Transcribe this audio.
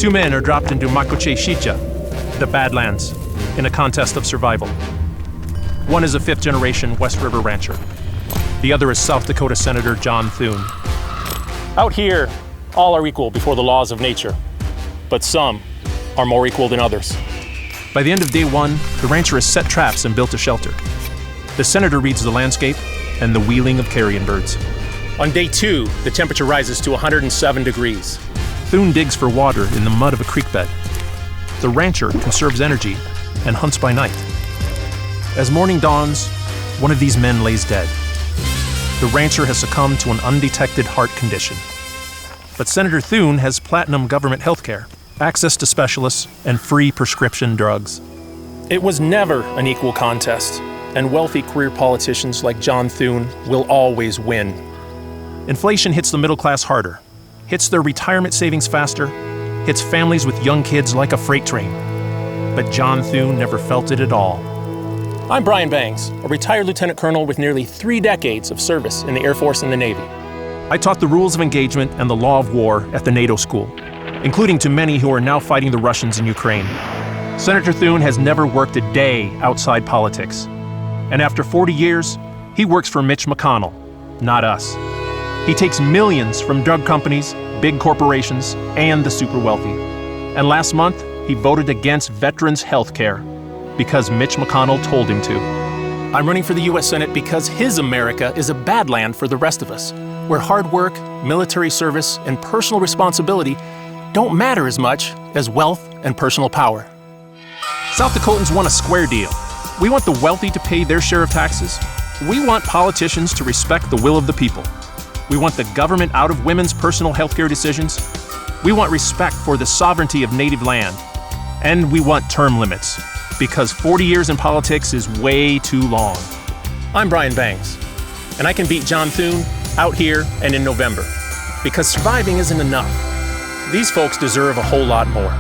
Two men are dropped into Maco Sica, the Badlands, in a contest of survival. One is a fifth-generation West River rancher. The other is South Dakota Senator John Thune. Out here, all are equal before the laws of nature, but some are more equal than others. By the end of day one, the rancher has set traps and built a shelter. The senator reads the landscape and the wheeling of carrion birds. On day two, the temperature rises to 107 degrees. Thune digs for water in the mud of a creek bed. The rancher conserves energy and hunts by night. As morning dawns, one of these men lays dead. The rancher has succumbed to an undetected heart condition. But Senator Thune has platinum government health care, access to specialists, and free prescription drugs. It was never an equal contest, and wealthy career politicians like John Thune will always win. Inflation hits the middle class harder, hits their retirement savings faster, hits families with young kids like a freight train. But John Thune never felt it at all. I'm Brian Bengs, a retired lieutenant colonel with nearly 3 decades of service in the Air Force and the Navy. I taught the rules of engagement and the law of war at the NATO school, including to many who are now fighting the Russians in Ukraine. Senator Thune has never worked a day outside politics. And after 40 years, he works for Mitch McConnell, not us. He takes millions from drug companies, big corporations, and the super wealthy. And last month, he voted against veterans' health care because Mitch McConnell told him to. I'm running for the U.S. Senate because his America is a bad land for the rest of us, where hard work, military service, and personal responsibility don't matter as much as wealth and personal power. South Dakotans want a square deal. We want the wealthy to pay their share of taxes. We want politicians to respect the will of the people. We want the government out of women's personal health care decisions. We want respect for the sovereignty of native land. And we want term limits, because 40 years in politics is way too long. I'm Brian Bengs, and I can beat John Thune out here and in November, because surviving isn't enough. These folks deserve a whole lot more.